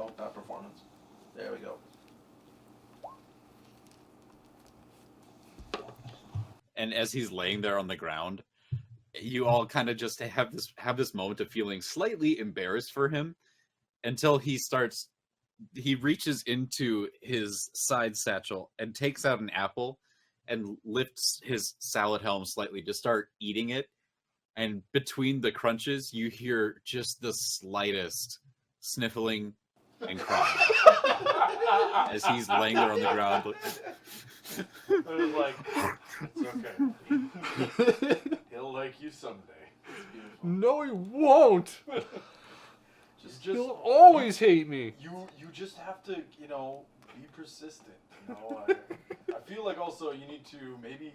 go. Not performance. There we go. And as he's laying there on the ground, you all kind of just have this moment of feeling slightly embarrassed for him until he reaches into his side satchel and takes out an apple and lifts his salad helm slightly to start eating it. And between the crunches, you hear just the slightest sniffling and crying as he's laying there on the ground. I was like, it's okay. He'll like you someday. It's beautiful. No, he won't. Just He'll always hate me. you just have to, be persistent. I feel like also you need to maybe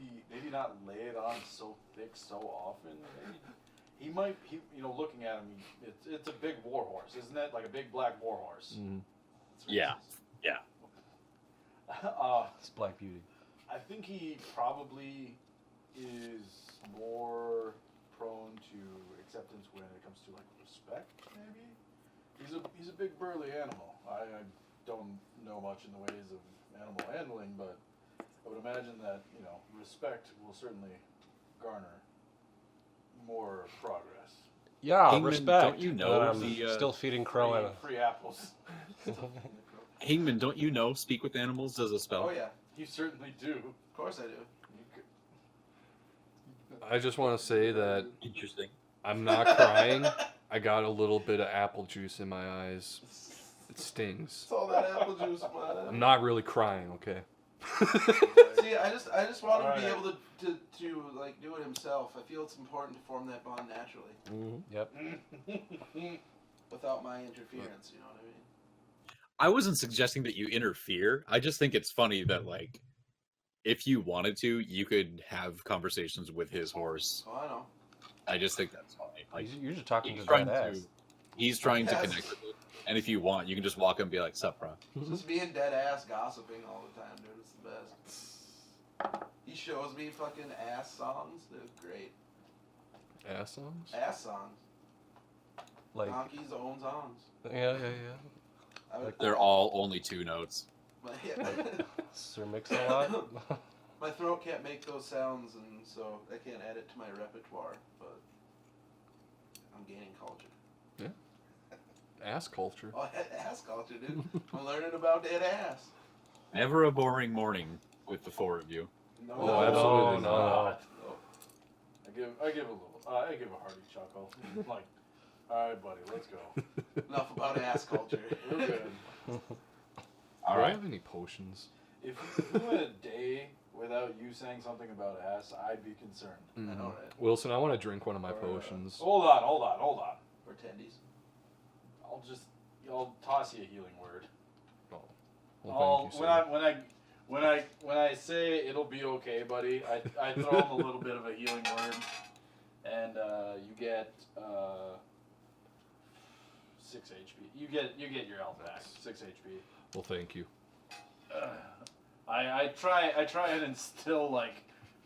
not lay it on so thick so often. Maybe looking at him, it's a big war horse, isn't it? Like a big black war horse. Mm. Yeah. It's Black Beauty. I think he probably is more prone to acceptance when it comes to like respect. Maybe he's a big burly animal. I don't know much in the ways of animal handling, but I would imagine that respect will certainly garner more progress. Yeah, Hangman, respect. don't you know I'm the, still feeding Crow. Free apples. Hangman, don't you know Speak with Animals does a spell? Oh yeah, You certainly do. of course I do. I just want to say that Interesting. I'm not crying. I got a little bit of apple juice in my eyes. It stings. It's all that apple juice, man. I'm not really crying, okay? See, I just want him to be Alright. able to like do it himself. I feel it's important to form that bond naturally, Yep. without my interference. You know what I mean? I wasn't suggesting that you interfere. I just think it's funny that, like, if you wanted to, you could have conversations with his horse. Oh, I know. I just think that's funny. Like, You're just talking he's to trying that to, ass. he's trying to Yes. connect with it. And if you want, you can just walk up and be like, "Sup, bro?" Just being dead ass gossiping all the time, dude. It's the best. He shows me fucking ass songs. They're great. Ass songs? Ass songs. Like, Donkey's own songs. yeah. I would, They're all only 2 notes. Sir Mix-a-Lot? My throat can't make those sounds, and so I can't add it to my repertoire. But I'm gaining culture. Ass culture. Oh, ass culture, dude. I'm learning about dead ass. Never a boring morning with the 4 of you. No, Oh, absolutely no. not. I give a hearty chuckle. Like, all right, buddy, let's go. Enough about ass culture. We're good. All Do I right. have any potions? If you went a day without you saying something about ass, I'd be concerned. I know, right? Wilson, I want to drink one of my Or, potions. Hold on. Or tendies. I'll toss you a healing word. Oh. Well, thank you, sir. When I say it'll be okay, buddy, I throw him a little bit of a healing word, and you get 6 HP. You get your health back. 6 HP. Well, thank you. I try and instill like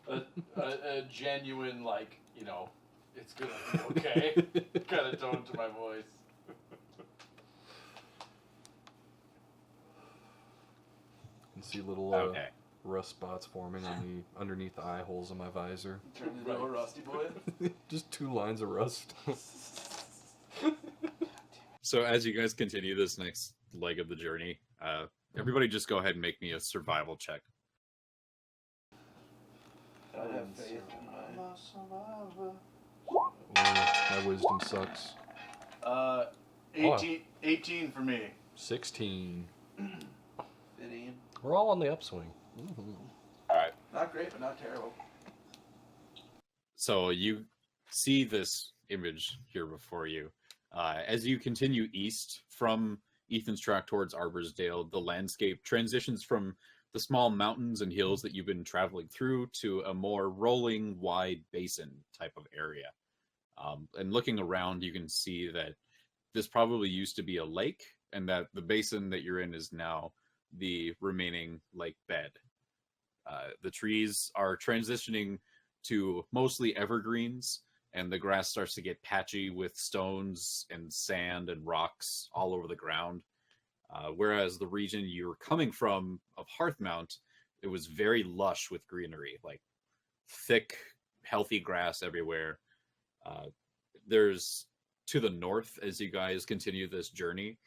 a genuine it's gonna be okay kind of tone to my voice. You can see little Okay. rust spots forming on the underneath the eye holes of my visor. Turned into a rusty boy. Just 2 lines of rust. So as you guys continue this next leg of the journey, everybody just go ahead and make me a survival check. I have faith in my... My wisdom sucks. 18 for me. 16. Fitting. We're all on the upswing. All right. Not great, but not terrible. So you see this image here before you. As you continue east from Ethan's track towards Arborsdale, the landscape transitions from the small mountains and hills that you've been traveling through to a more rolling, wide basin type of area. And looking around, you can see that this probably used to be a lake, and that the basin that you're in is now the remaining lake bed. The trees are transitioning to mostly evergreens, and the grass starts to get patchy with stones and sand and rocks all over the ground. Whereas the region you were coming from of Hearthmount, it was very lush with greenery, like thick, healthy grass everywhere. There's to the north, as you guys continue this journey,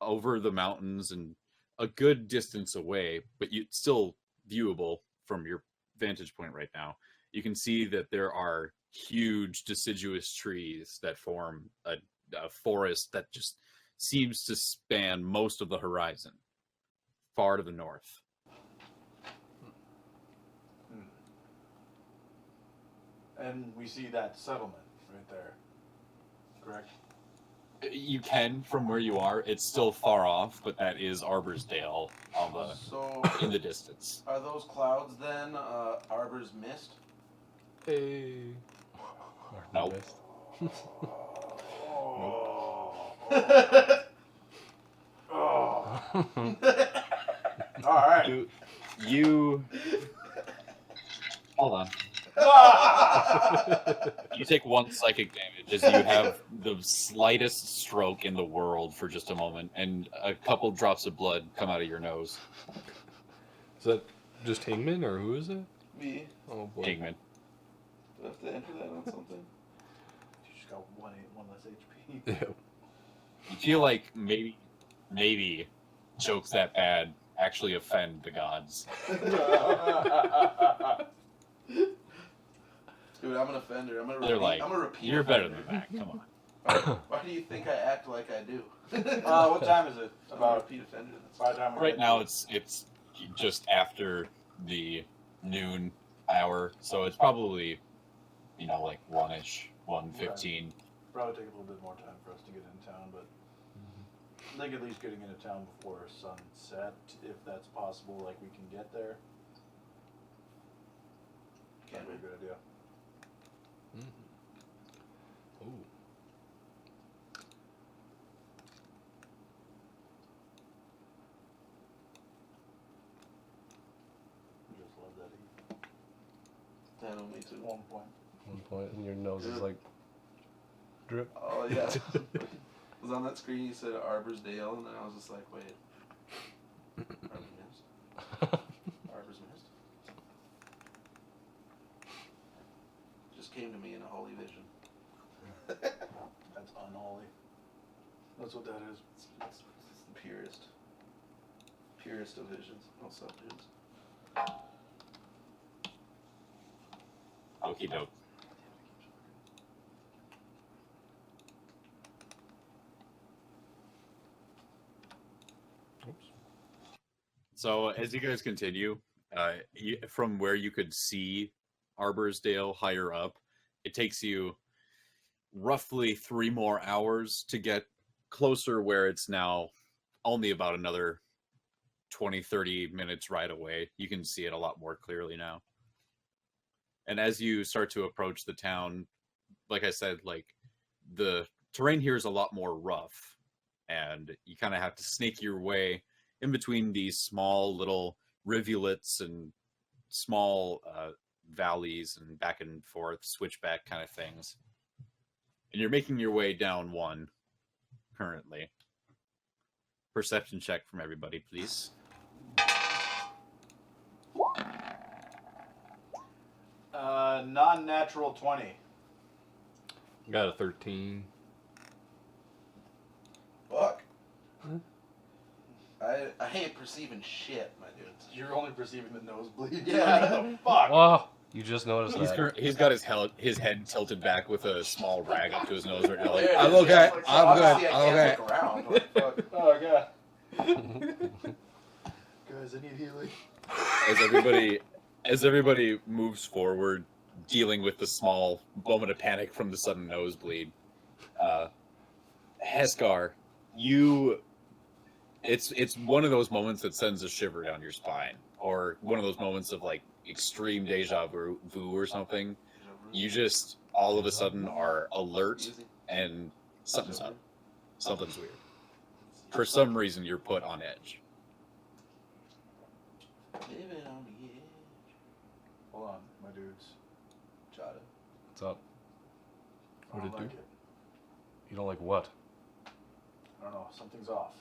over the mountains and a good distance away, but still viewable from your vantage point right now. You can see that there are huge deciduous trees that form a forest that just seems to span most of the horizon, far to the north. And we see that settlement right there. Correct? You can from where you are. It's still far off, but that is Arborsdale So, in the distance. are those clouds then Arbor's Mist? Hey. Nope. All right. You hold on. You take 1 psychic damage as you have the slightest stroke in the world for just a moment, and a couple drops of blood come out of your nose. Is that just Hingman, or who is it? Me. Oh boy. Hangman. Do I have to enter that on something? You just got one less HP. Yeah. You feel like maybe jokes that bad actually offend the gods. Dude, I'm an offender. I'm gonna They're repeat. like, I'm a repeat. you're better offender. than that. Come on. Why do you think I act like I do? What time is it? I'm a About repeat offender. by the time we're Right now it's just after the noon hour, so it's probably like 1-ish, 1:15. probably take a little bit more time for us to get in town, but I think at least getting into town before sunset, if that's possible, like we can get there. Can't That'd be a good idea. Ooh. Just love that heat. That on me too. 1 point. 1 point, and your nose is like drip. Oh yeah. It was on that screen. You said Arborsdale, and then I was just like, wait. Arbor's Mist. Arbor's Mist. Just came to me in a holy vision. That's unholy. That's what that is. It's the purest of visions. No subvisions. Okie doke. Oops. So as you guys continue, from where you could see Arborsdale higher up, it takes you roughly 3 more hours to get closer, where it's now only about another 20-30 minutes ride away. You can see it a lot more clearly now. And as you start to approach the town, like I said, like the terrain here is a lot more rough, and you kind of have to snake your way in between these small little rivulets and small valleys and back and forth, switchback kind of things. And you're making your way down one currently. Perception check from everybody, please. Non-natural 20. Got a 13. Fuck. I hate perceiving shit, my dude. You're only perceiving the nosebleed. Yeah. What the fuck? Oh, you just noticed that. He's got his head tilted back with a small rag up to his nose right now. Like, There it I'm is. okay. Like, so I'm obviously good. I I'm okay. can't look around. Like, fuck. Oh god. Guys, I need healing. As everybody moves forward, dealing with the small moment of panic from the sudden nosebleed, Heskar, it's one of those moments that sends a shiver down your spine, or one of those moments of like extreme deja vu or something. You just all of a sudden are alert and something's up. Something's weird. For some reason, you're put on edge. Living on the edge. Hold on, my dudes. Chada. What's up? I What'd don't it like do? it. You don't like what? I don't know, something's off.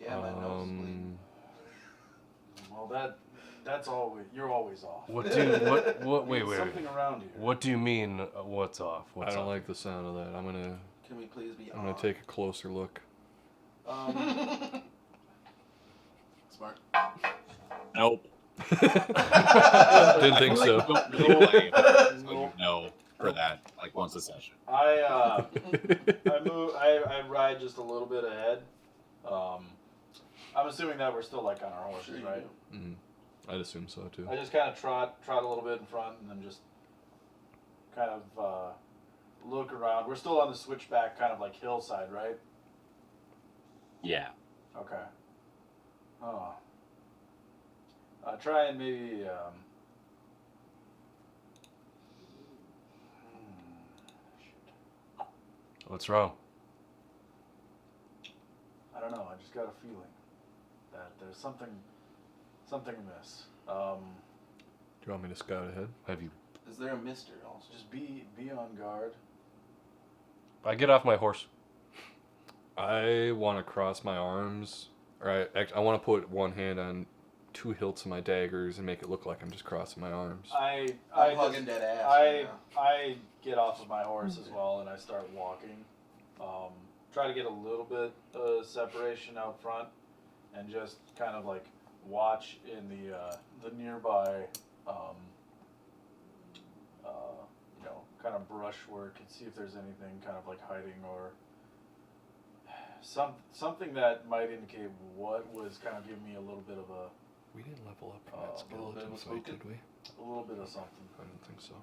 Yeah, my nose is bleeding. Well, that's always you're always off. What do what? Wait, wait, Something wait. around here. What do you mean? What's off? I What's don't off? like the sound of that. Can we please be I'm gonna on? take a closer look. Smart. Nope. Didn't think so. No, for that, like once a session. I ride just a little bit ahead. I'm assuming that we're still like on our horses, Sure you right? do. I'd assume so too. I just kind of trot a little bit in front, and then just kind of look around. We're still on the switchback, kind of like hillside, right? Yeah. Okay. Oh. Try and maybe. Shoot. What's wrong? I don't know. I just got a feeling that there's something amiss. Do you want me to scout ahead? Have you? Is there a mister also? Just be on guard. I get off my horse. I want to cross my arms, or I want to put one hand on two hilts of my daggers and make it look like I'm just crossing my arms. I'm hugging dead ass. Right now. I get off of my horse as well, and I start walking. Try to get a little bit of separation out front, and just kind of like watch in the nearby, kind of brushwork and see if there's anything kind of like hiding or something that might indicate what was kind of giving me a little bit of a We didn't level up from that a little bit skeleton of a fight, spooky. did we? a little bit of something. I don't think so.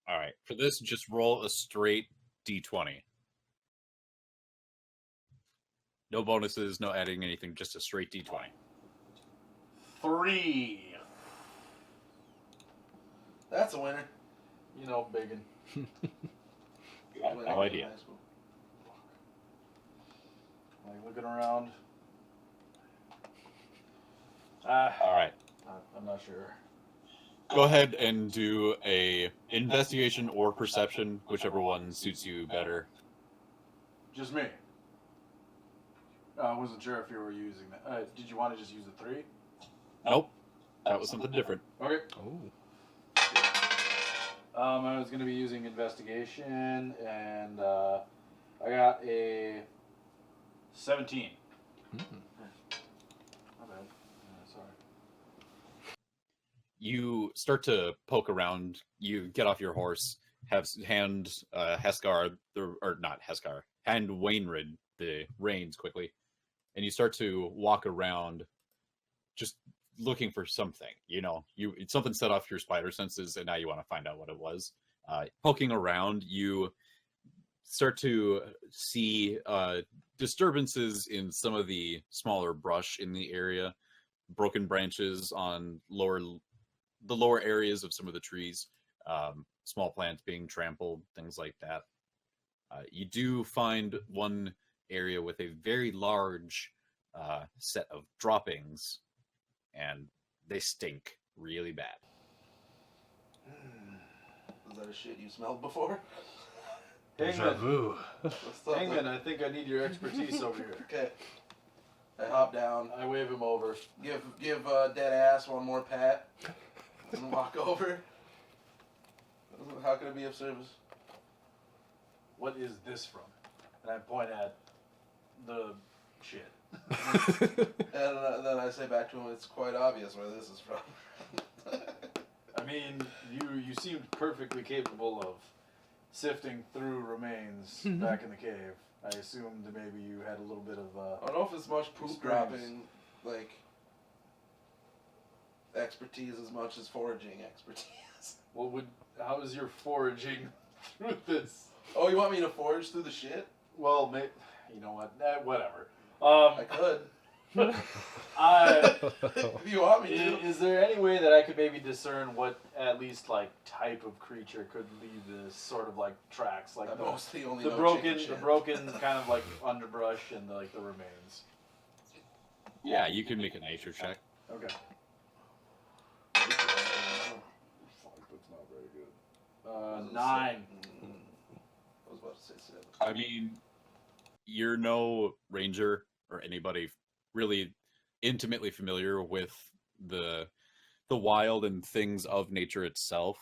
All right. For this, just roll a straight d20. No bonuses, no adding anything, just a straight d20. 3. That's a winner. You know, biggin. No idea. High school. Like looking around. All right. I'm not sure. Go ahead and do a investigation or perception, whichever one suits you better. Just me. I wasn't sure if you were using that. Did you want to just use the 3? Nope. That was something different. Okay. Oh. I was going to be using investigation, and I got a 17. My bad. Sorry. You start to poke around. You get off your horse, hand Wainred the reins quickly, and you start to walk around, just looking for something. Something set off your spider senses, and now you want to find out what it was. Poking around, you start to see disturbances in some of the smaller brush in the area, broken branches on the lower areas of some of the trees, small plants being trampled, things like that. You do find one area with a very large set of droppings, and they stink really bad. Is that a shit you smelled before? Deja Hangman, vu. Hangman, I think I need your expertise over here. Okay. I hop down. I wave him over. Give dead ass one more pat, and walk over. How can it be of service? What is this from? And I point at the shit. And then I say back to him, it's quite obvious where this is from. I mean, you seemed perfectly capable of sifting through remains back in the cave. I assumed maybe you had a little bit of I don't know if it's much poop Experience. dropping, like, expertise as much as foraging expertise. how is your foraging through this? Oh, you want me to forage through the shit? Well, you know what? Whatever. I could. If you want me to. Is there any way that I could maybe discern what at least like type of creature could leave this sort of like tracks, like I mostly only the know broken, chicken the shit. broken kind of like underbrush and like the remains? Yeah, you can make a nature check. Okay. Fuck, that's not very good. 9. I was about to say 7. I mean, you're no ranger or anybody really intimately familiar with the wild and things of nature itself.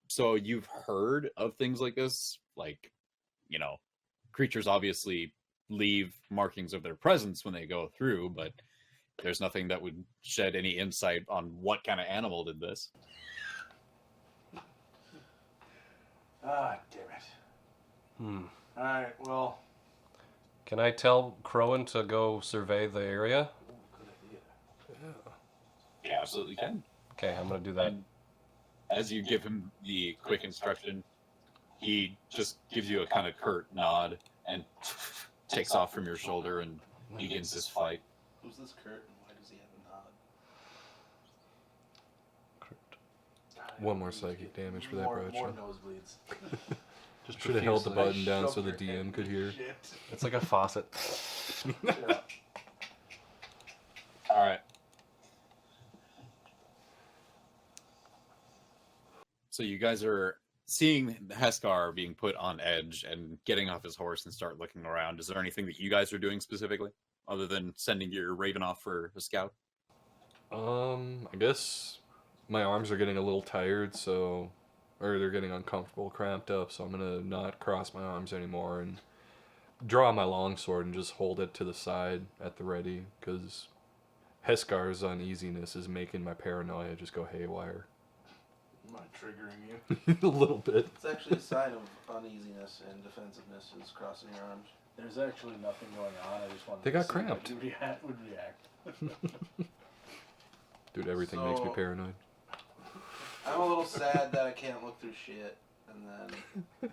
So you've heard of things like this, like, you know, creatures obviously leave markings of their presence when they go through, but there's nothing that would shed any insight on what kind of animal did this. Ah, damn it. Hmm. Alright, well. Can I tell Crowan to go survey the area? Good idea. Yeah, absolutely can. Okay, I'm gonna do that. And as you give him the quick instruction, he just gives you a kind of curt nod and takes off from your shoulder and begins this fight. Who's this Kurt and why does he have a nod? One more psychic damage for that, More Bradshaw. nosebleeds. Just Should have held the profusely. button down so Shove the your DM head could in hear. shit. It's like a faucet. Yeah. All right. So you guys are seeing Heskar being put on edge and getting off his horse and start looking around. Is there anything that you guys are doing specifically, other than sending your Raven off for a scout? I guess my arms are getting a little tired, so, or they're getting uncomfortable, cramped up, so I'm gonna not cross my arms anymore and draw my longsword and just hold it to the side at the ready, because Heskar's uneasiness is making my paranoia just go haywire. Am I triggering you? A little bit. It's actually a sign of uneasiness and defensiveness is crossing your arms. There's actually nothing going on. I just wanted They to got see how cramped. you would react. Dude, everything makes me So- paranoid. I'm a little sad that I can't look through shit, and then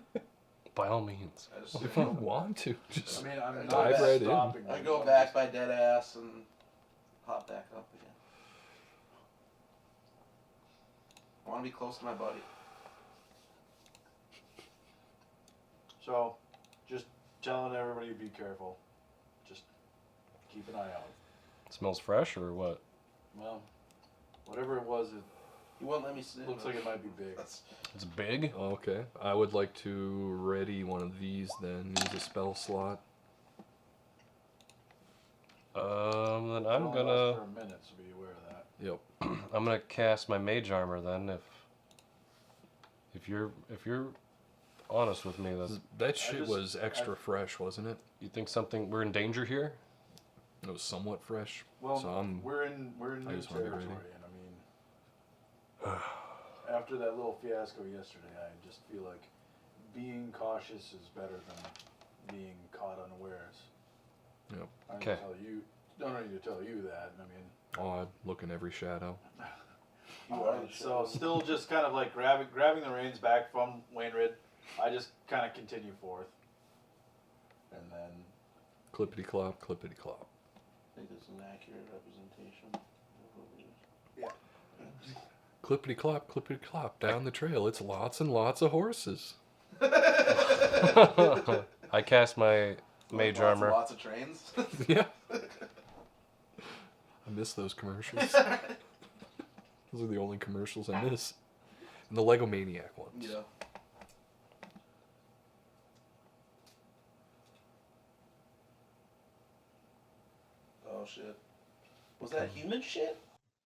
By all means. I just If I want to, just I mean, I'm Dive not right in. stopping I you. go I'm back just- by dead ass and hop back up again. I want to be close to my buddy. So, just telling everybody to be careful. Just keep an eye out. Smells fresh or what? Well, whatever it was, it He won't let me sit. looks like it might be big. That's It's big. Okay. I would like to ready one of these then. Use a spell slot. Then It I'm only lasts gonna for a minute, so be aware of that. Yep. I'm gonna cast my mage armor then. If you're honest with me, that That shit just- was extra fresh, wasn't it? you think something we're in danger here. It was somewhat fresh. Well, So I'm- we're in I new just wanna be ready. territory, and I mean, after that little fiasco yesterday, I just feel like being cautious is better than being caught unawares. Yep. I Okay. don't need to tell you that. I mean, Oh, I look in every shadow. you are the so shadow. still just kind of like grabbing the reins back from Wainwright, I just kind of continue forth, and then Clippity clop, clippity clop. I think it's an accurate representation of what it is. Clippity clop, clippity clop. Down the trail, it's lots and lots of horses. I cast my mage Lots and armor. Lots of trains. Yeah. I miss those commercials. Those are the only commercials I miss. And the Lego Maniac ones. Yeah. Oh shit. Was that human shit?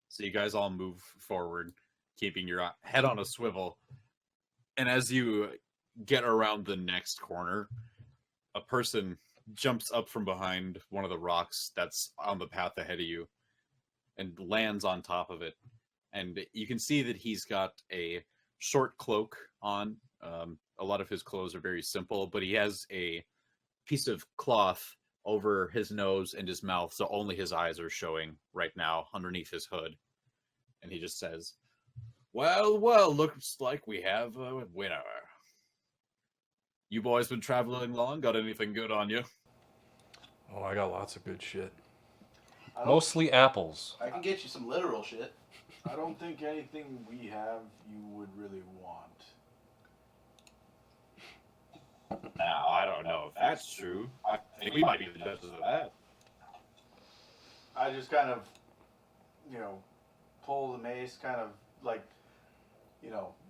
So you guys all move forward, keeping your head on a swivel. And as you get around the next corner, a person jumps up from behind one of the rocks that's on the path ahead of you and lands on top of it. And you can see that he's got a short cloak on. A lot of his clothes are very simple, but he has a piece of cloth over his nose and his mouth, so only his eyes are showing right now underneath his hood. And he just says, well, looks like we have a winner. You boys been traveling long? Got anything good on you? Oh, I got lots of good shit. I don't, Mostly apples. I can get you some literal shit. I don't think anything we have you would really want. Now, I don't know if that's true. I think we might be the judges of that. I just kind of, pull the mace, kind of like,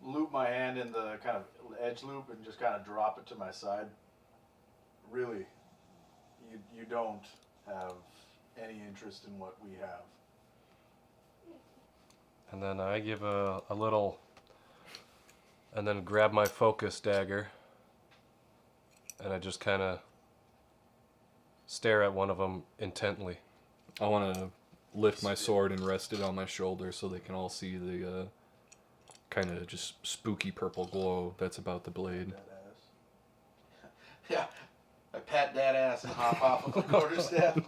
loop my hand in the kind of edge loop and just kind of drop it to my side. Really, you don't have any interest in what we have. And then I give a little, and then grab my focus dagger, and I just kind of stare at one of them intently. I want to lift my sword and rest it on my shoulder so they can all see the kind of just spooky purple glow that's about the blade. That ass. Yeah. I pat that ass and hop off with the quarterstaff.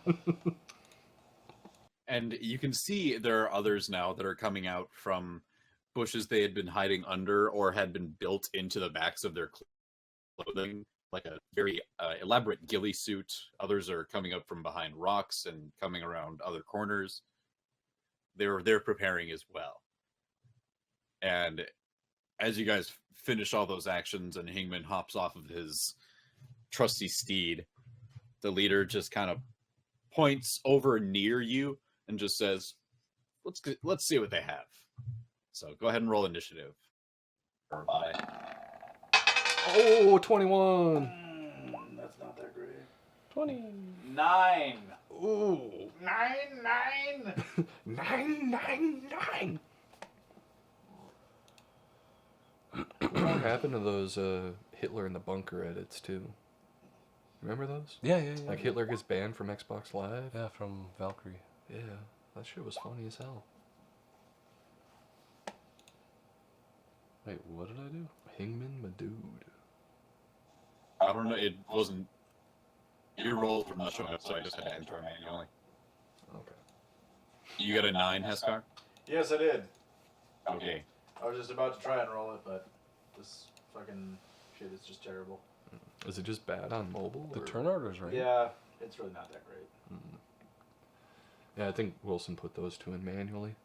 And you can see there are others now that are coming out from bushes they had been hiding under or had been built into the backs of their clothing, like a very elaborate ghillie suit. Others are coming up from behind rocks and coming around other corners. They're preparing as well. And as you guys finish all those actions and Hingman hops off of his trusty steed, the leader just kind of points over near you and just says, let's see what they have. So go ahead and roll initiative. Bye. Oh, 21! That's not that great. 20. 9. Ooh. 9. 9. What happened to those Hitler in the bunker edits too? Remember those? Yeah. Like Hitler gets banned from Xbox Live? Yeah, from Valkyrie. Yeah, that shit was funny as hell. Wait, what did I do? Hingman, my dude. I don't know, it wasn't... Your rolls were not showing up, so I just had to enter manually. Okay. You got a 9, Heskar? Yes, I did. Okay. I was just about to try and roll it, but this fucking shit is just terrible. Is it just bad on mobile? The or- turn order's right. Yeah, it's really not that great. Yeah, I think Wilson put those two in manually.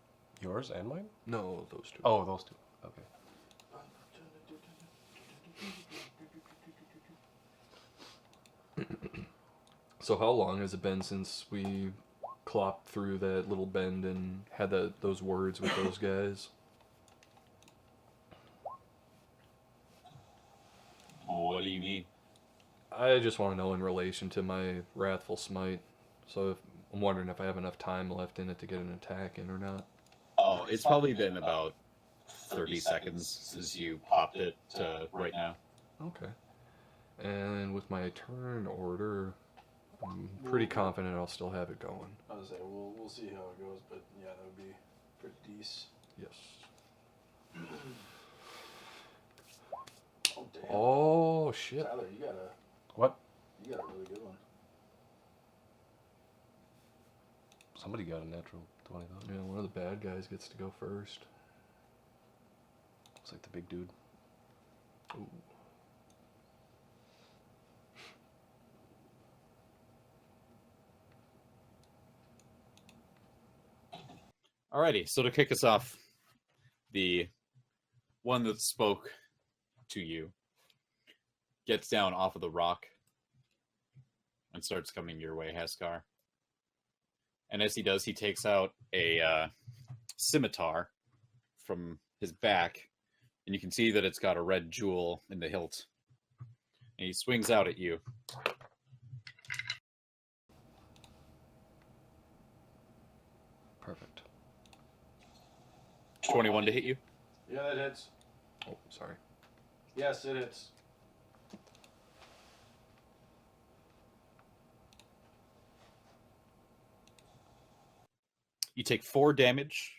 Yours and mine? No, those two. Oh, those two. Okay. So how long has it been since we clopped through that little bend and had those words with those guys? What do you mean? I just want to know in relation to my Wrathful Smite. So I'm wondering if I have enough time left in it to get an attack in or not. Oh, it's probably been about 30 seconds since you popped it to right now. Okay. And with my turn order, I'm pretty confident I'll still have it going. I was gonna say we'll see how it goes, but yeah, that would be pretty decent. Yes. Oh damn. Oh, shit. Tyler, you got a What? really good one. Somebody got a natural 20 though. Yeah, one of the bad guys gets to go first. Looks like the big dude. Ooh. Alrighty, so to kick us off, the one that spoke to you gets down off of the rock and starts coming your way, Heskar. And as he does, he takes out a scimitar from his back, and you can see that it's got a red jewel in the hilt. And he swings out at you. Perfect. 21 to hit you. Yeah, that hits. Oh, sorry. Yes, it hits. You take 4 damage,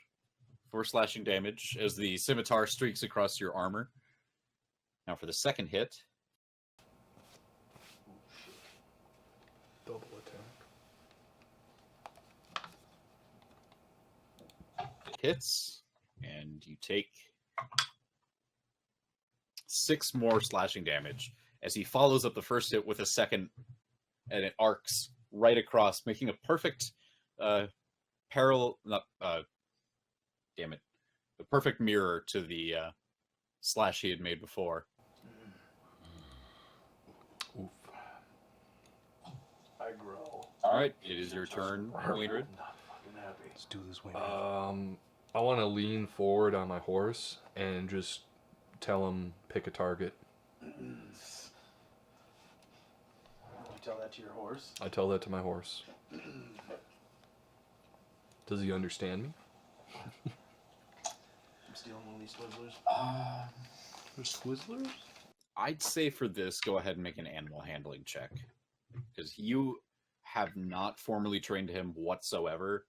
4 slashing damage, as the scimitar streaks across your armor. Now for the second hit, Double attack. it hits, and you take 6 more slashing damage as he follows up the first hit with a second, and it arcs right across, making a perfect the perfect mirror to the slash he had made before. Oof. I growl. All right, it is your turn, Wainwright. Not fucking happy. Let's do this, Wayne. I want to lean forward on my horse and just tell him pick a target. You tell that to your horse? I tell that to my horse. Does he understand me? I'm stealing one of these Twizzlers. There's Twizzlers? I'd say for this, go ahead and make an animal handling check. Because you have not formally trained him whatsoever,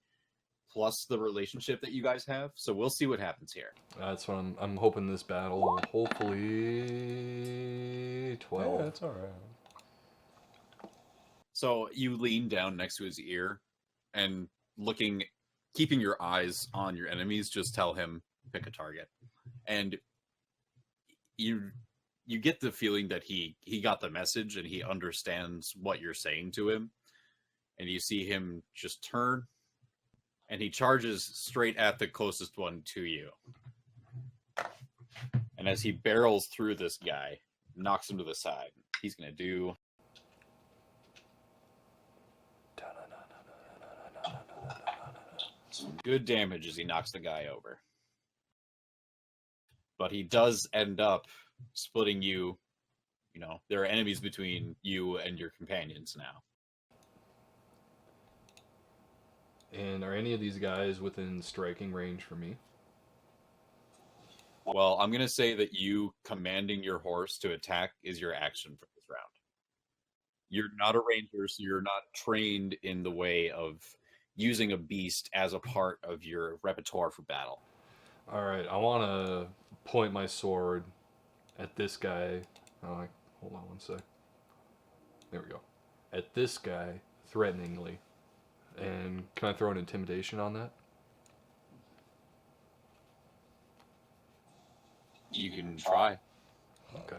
plus the relationship that you guys have. So we'll see what happens here. That's what I'm hoping this battle will hopefully 12. Yeah, that's all right. So you lean down next to his ear and keeping your eyes on your enemies, just tell him, pick a target. And you get the feeling that he got the message and he understands what you're saying to him. And you see him just turn and he charges straight at the closest one to you. And as he barrels through this guy, knocks him to the side, he's going to do some good damage as he knocks the guy over. But he does end up splitting you. You know, there are enemies between you and your companions now. And are any of these guys within striking range for me? Well, I'm going to say that you commanding your horse to attack is your action for this round. You're not a ranger, so you're not trained in the way of using a beast as a part of your repertoire for battle. All right, I want to point my sword at this guy. Hold on one sec. There we go. At this guy, threateningly. And can I throw an intimidation on that? You can try. Okay.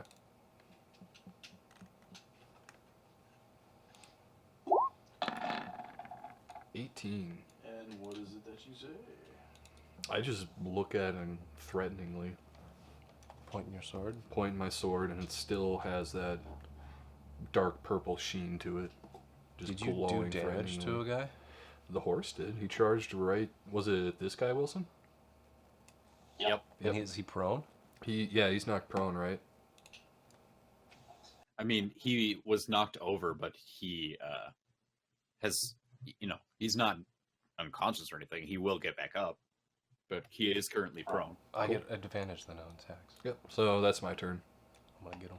$18. And what is it that you say? I just look at him threateningly, Pointing your sword. point my sword, and it still has that dark purple sheen to it. Just Did you do glowing damage to threateningly. a guy? The horse did. He charged right. Was it this guy, Wilson? Yep. And is he prone? He's knocked prone, right? I mean, he was knocked over, but he has, he's not unconscious or anything. He will get back up, but he is currently prone. I Cool. get advantage then on attacks. Yep. So that's my turn. I'm gonna get him.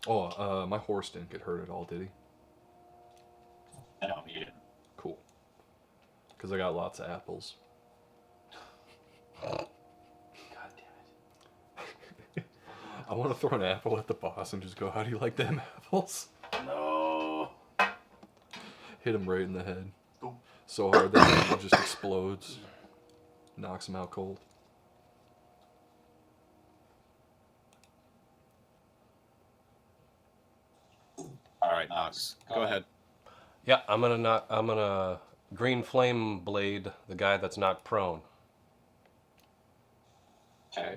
Oh, my horse didn't get hurt at all, did he? No, he didn't. Cool. Because I got lots of apples. God damn I want to throw an apple at the boss and just go, how do you like them apples? it. No. Hit him right in the head. Boom. So hard that the apple just explodes. Knocks him out cold. All right, Knox, go ahead. Yeah, I'm gonna green flame blade the guy that's not prone. Okay.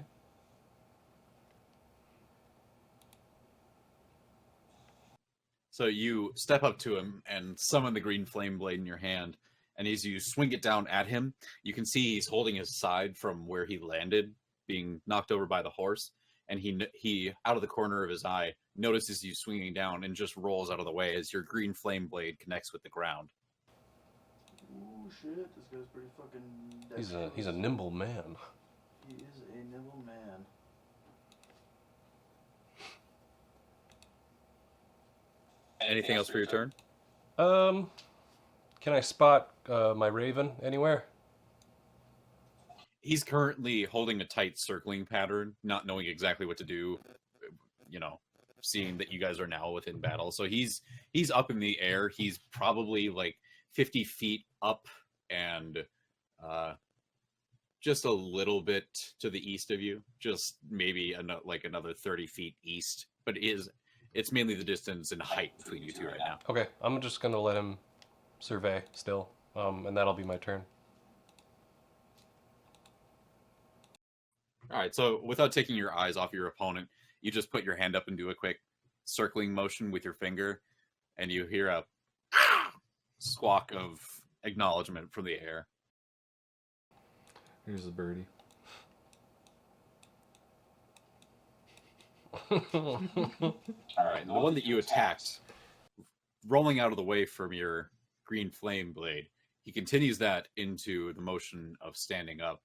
So you step up to him and summon the green flame blade in your hand, and as you swing it down at him, you can see he's holding his side from where he landed, being knocked over by the horse, and he out of the corner of his eye notices you swinging down and just rolls out of the way as your green flame blade connects with the ground. Ooh, shit. This guy's pretty fucking He's a nimble man. He is a nimble man. Anything else for your turn? Can I spot my raven anywhere? He's currently holding a tight circling pattern, not knowing exactly what to do, seeing that you guys are now within battle. So he's up in the air. He's probably like 50 feet up and just a little bit to the east of you, just maybe another 30 feet east. But it's mainly the distance and height between you two right now. Okay, I'm just gonna let him survey still, and that'll be my turn. All right, so without taking your eyes off your opponent, you just put your hand up and do a quick circling motion with your finger, and you hear a squawk of acknowledgement from the air. Here's the birdie. All right, the one that you attacked, rolling out of the way from your green flame blade, he continues that into the motion of standing up,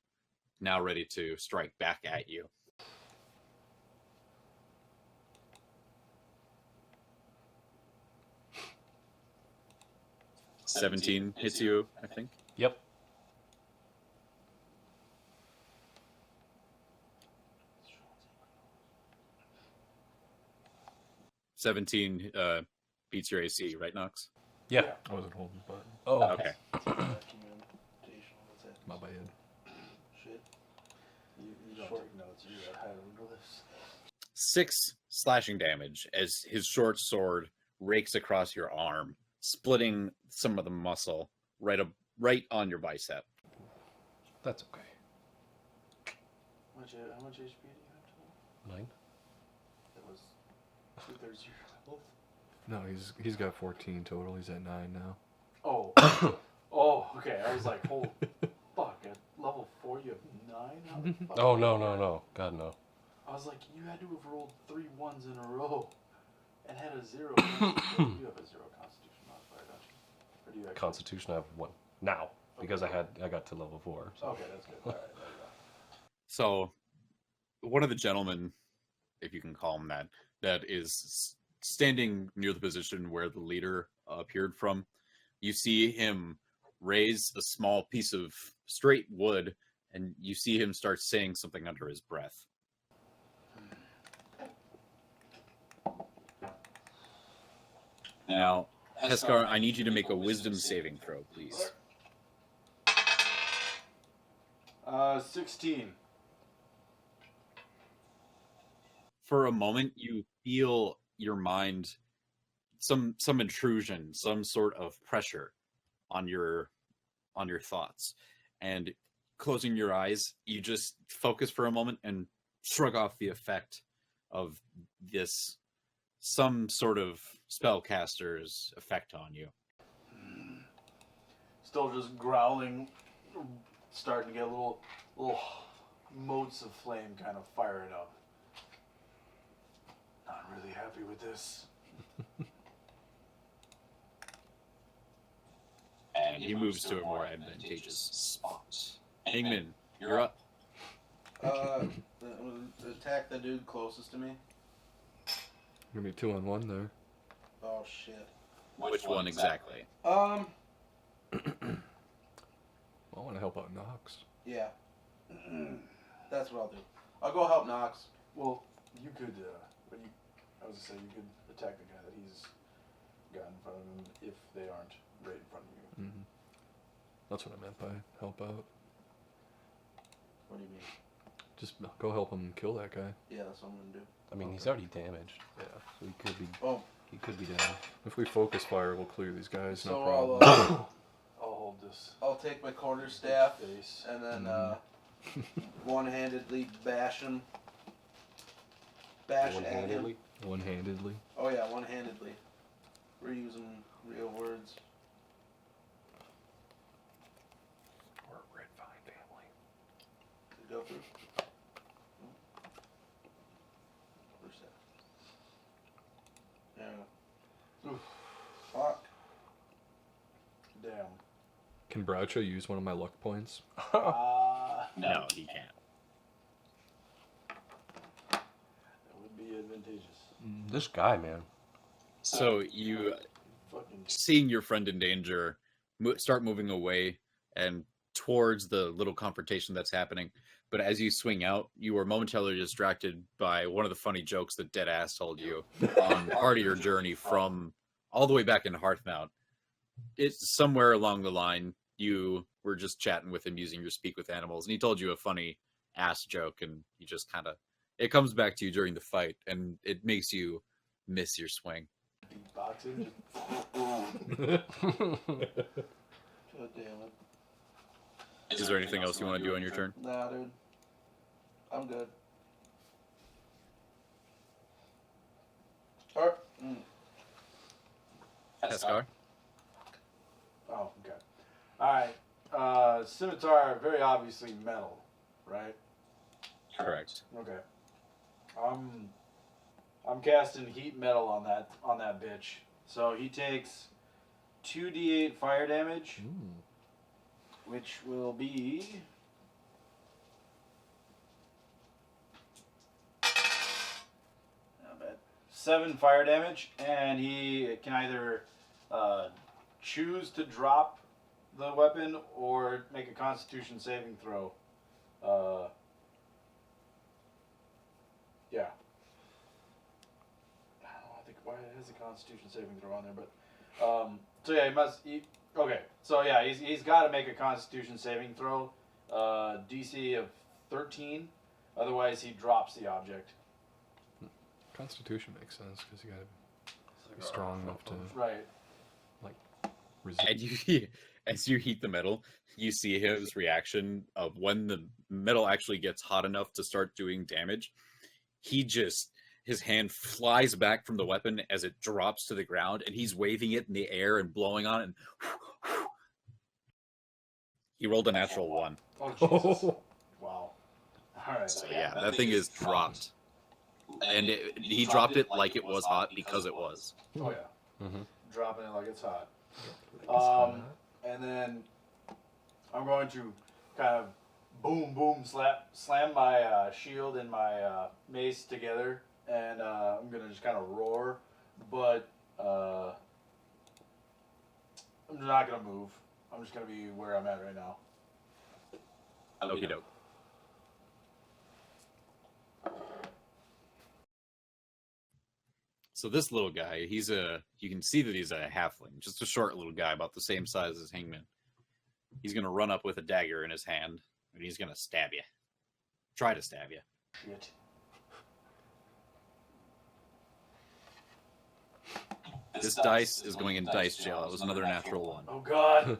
now ready to strike back at you. "17 hits you, I think. Yep. "17 beats your AC, right, Nox? Yeah. I wasn't holding the button. Oh, Okay. My bad. Shit. You don't take notes. You got hieroglyphs. 6 slashing damage as his short sword rakes across your arm, splitting some of the muscle right on your bicep. that's okay. How much HP do you have to 9. That was 2/3 your health. No, he's got 14 total. He's at 9 now. Oh. Oh, okay. I was like, holy fuck. At level 4, you have 9? How the fuck Oh, did no, you no, get- no. God, no. I was like, you had to have rolled 3 1s in a row and had a 0. You have a 0 constitution modifier, don't you? Or do you actually? Constitution, I have 1. Now. Because I got to level 4. So. Okay, that's good. All right, there you go. So, one of the gentlemen, if you can call him that is standing near the position where the leader appeared from, you see him raise a small piece of straight wood, and you see him start saying something under his breath. Now, Heskar, I need you to make a wisdom saving throw, please. 16. For a moment, you feel your mind, some intrusion, some sort of pressure on your thoughts, and closing your eyes, you just focus for a moment and shrug off the effect of this, some sort of spellcaster's effect on you. Still just growling, starting to get little motes of flame kind of firing up. Not really happy with this. And he moves to a more advantageous spot. Hangman, you're up. Attack the dude closest to me. Gonna be 2-on-1 there. Oh shit. Which one exactly? I want to help out Nox. Yeah. That's what I'll do. I'll go help Nox. Well, you could, I was gonna say, you could attack the guy that he's got in front of him if they aren't right in front of you. Mm-hmm. That's what I meant by help out. What do you mean? Just go help him kill that guy. Yeah, that's what I'm gonna do. I mean, he's already damaged. Yeah. So Oh, he could be down. If we focus fire, we'll clear these guys. No so problem. I'll hold this I'll take my quarterstaff face. and then one-handedly bash him. Bash at him. One-handedly. One-handedly. Oh yeah, one-handedly. We're using real words. We're a red vine family. To go through. Where's that? Yeah. Oof. Fuck. Damn. Can Bradshaw use one of my luck points? No, he can't. That would be advantageous. This guy, man. So you, Fucking seeing your friend in danger, start moving away and towards the little confrontation that's happening. But as you swing out, you are momentarily distracted by one of the funny jokes that Deadass told you on part of your journey from all the way back in Hearthmount. It's somewhere along the line, you were just chatting with him using your speak with animals, and he told you a funny ass joke, and you just kind of, it comes back to you during the fight, and it makes you miss your swing. boxing. God damn it. Is there anything else you want to do on your turn? Nah, dude. I'm good. Alright. Heskar? Alright. Scimitar, very obviously metal, right? Correct. Okay. I'm casting heat metal on that bitch. So he takes 2d8 fire damage, which will be not bad. 7 fire damage, and he can either choose to drop the weapon or make a Constitution saving throw. Yeah. I don't know, I think why it has a Constitution saving throw on there, but so yeah, okay. So yeah, he's got to make a Constitution saving throw, DC of 13. Otherwise, he drops the object. Constitution makes sense because you gotta be strong enough to Right. resist. And as you heat the metal, you see his reaction of when the metal actually gets hot enough to start doing damage. His hand flies back from the weapon as it drops to the ground, and he's waving it in the air and blowing on it. And he rolled a natural 1. Oh Jesus! Wow. All right. So yeah, that thing is dropped. And he dropped it like it was hot because it was. Oh yeah. Mhm. Dropping it like it's hot. hot. And then I'm going to kind of boom, slam my shield and my mace together, and I'm gonna just kind of roar, but I'm not gonna move. I'm just gonna be where I'm at right now. Okie doke. So this little guy, you can see that he's a halfling, just a short little guy, about the same size as Hangman. He's gonna run up with a dagger in his hand, and he's gonna stab you. Try to stab you. Shit. This dice is going in dice jail. That was another natural 1. Oh God.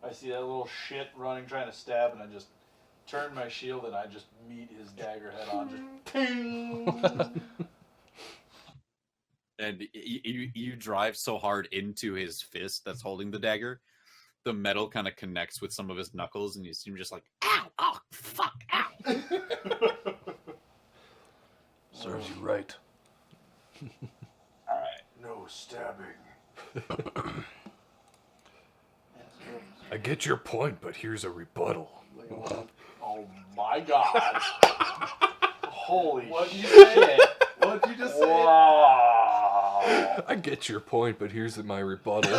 I see that little shit running, trying to stab, and I just turn my shield and I just meet his dagger head on. Just ping. And you drive so hard into his fist that's holding the dagger, the metal kind of connects with some of his knuckles, and you seem just like, ow, oh, fuck, ow. Serves you right. All right. No stabbing. I get your point, but here's a rebuttal. Oh my God. Holy What'd you shit. What'd you just say? Wow. I get your point, but here's my rebuttal.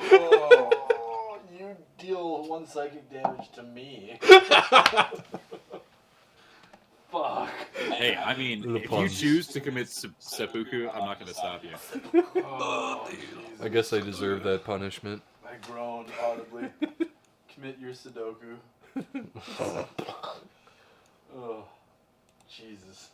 Oh, you deal 1 psychic damage to me. Fuck. Hey, I mean, The if you puns. choose to commit seppuku, I'm not going to stop you. Oh, I guess I deserve that punishment. I groan audibly. Commit your Sudoku. Oh, Jesus.